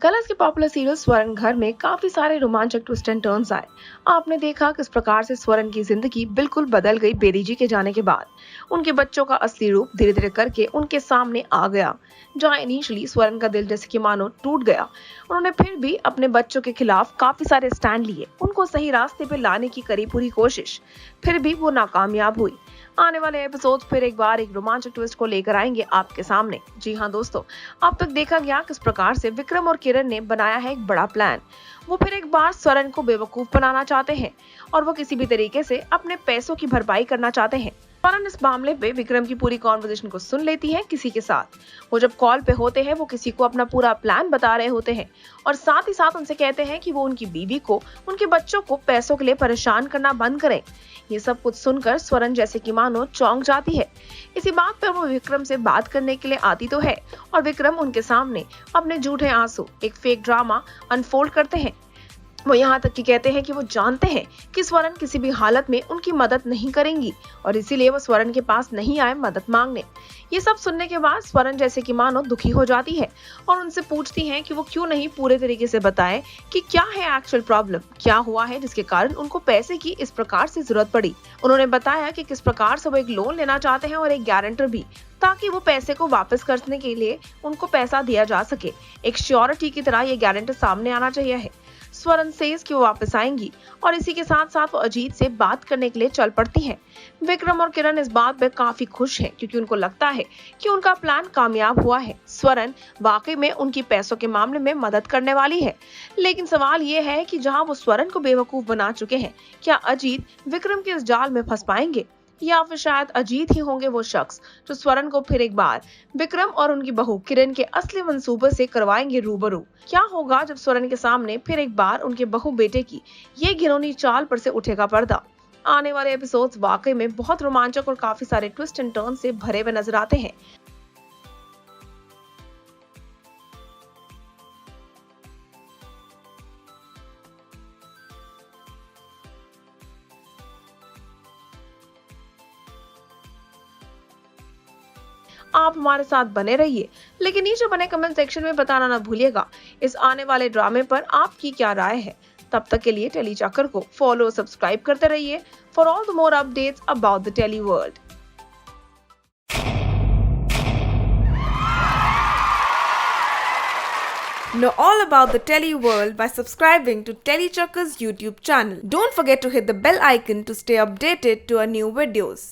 Colours के popular serial स्वर्ण घर में काफी सारे रोमांचक ट्विस्ट एंड टर्न्स आए। आपने देखा किस प्रकार से स्वर्ण की जिंदगी बिल्कुल बदल गई बेदी जी के जाने के बाद। उनके बच्चों का असली रूप धीरे धीरे करके उनके सामने आ गया। जहाँ इनिशियली स्वर्ण का दिल जैसे कि मानो टूट गया, उन्होंने फिर भी अपने बच्चों के खिलाफ काफी सारे स्टैंड लिए, उनको सही रास्ते पे लाने की करी पूरी कोशिश, फिर भी वो नाकामयाब हुई। आने वाले एपिसोड फिर एक बार एक रोमांचक ट्विस्ट को लेकर आएंगे आपके सामने। जी हाँ दोस्तों, अब तक देखा गया किस प्रकार से विक्रम और किरण ने बनाया है एक बड़ा प्लान। वो फिर एक बार स्वर्ण को बेवकूफ बनाना चाहते हैं और वो किसी भी तरीके से अपने पैसों की भरपाई करना चाहते हैं। स्वर्ण इस मामले पे विक्रम की पूरी कॉन्वर्सेशन को सुन लेती है किसी के साथ। वो जब कॉल पे होते हैं वो किसी को अपना पूरा प्लान बता रहे होते हैं और साथ ही साथ उनसे कहते हैं कि वो उनकी बीवी को, उनके बच्चों को पैसों के लिए परेशान करना बंद करें। ये सब कुछ सुनकर स्वर्ण जैसे कि मानो चौंक जाती है। इसी बात पर वो विक्रम से बात करने के लिए आती तो है और विक्रम उनके सामने अपने झूठे आंसू, एक फेक ड्रामा अनफोल्ड करते हैं। वो यहाँ तक कि कहते हैं कि वो जानते हैं कि स्वर्ण किसी भी हालत में उनकी मदद नहीं करेंगी और इसीलिए वो स्वर्ण के पास नहीं आए मदद मांगने। ये सब सुनने के बाद स्वर्ण जैसे कि मानो दुखी हो जाती है और उनसे पूछती हैं कि वो क्यों नहीं पूरे तरीके से बताएं कि क्या है एक्चुअल प्रॉब्लम, क्या हुआ है जिसके कारण उनको पैसे की इस प्रकार से जरूरत पड़ी। उन्होंने बताया कि किस प्रकार से वो एक लोन लेना चाहते हैं और एक गारंटर भी, ताकि वो पैसे को वापस करने के लिए उनको पैसा दिया जा सके। एक श्योरिटी की तरह ये गारंटर सामने आना चाहिए है। स्वर्ण सेज कि वो वापस आएंगी और इसी के साथ साथ वो अजीत से बात करने के लिए चल पड़ती हैं। विक्रम और किरण इस बात पे काफी खुश हैं क्योंकि उनको लगता है कि उनका प्लान कामयाब हुआ है। स्वर्ण वाकई में उनकी पैसों के मामले में मदद करने वाली है। लेकिन सवाल ये है कि जहां वो स्वर्ण को बेवकूफ बना चुके हैं, क्या अजीत विक्रम के इस जाल में फंस पाएंगे या फिर शायद अजीत ही होंगे वो शख्स जो स्वर्ण को फिर एक बार विक्रम और उनकी बहू किरण के असली मंसूबे से करवाएंगे रूबरू। क्या होगा जब स्वर्ण के सामने फिर एक बार उनके बहू बेटे की ये घिनौनी चाल पर से उठेगा पर्दा। आने वाले एपिसोड्स वाकई में बहुत रोमांचक और काफी सारे ट्विस्ट एंड टर्न से भरे हुए नजर आते हैं। आप हमारे साथ बने रहिए, लेकिन नीचे बने कमेंट सेक्शन में बताना ना भूलिएगा इस आने वाले ड्रामे पर आपकी क्या राय है। तब तक के लिए टेली चक्कर को फॉलो सब्सक्राइब करते रहिए for all the more updates about the tele world. Know all about the Telly world by subscribing to Telly Chakka's YouTube channel. Don't forget to hit the bell icon to stay updated to our new videos.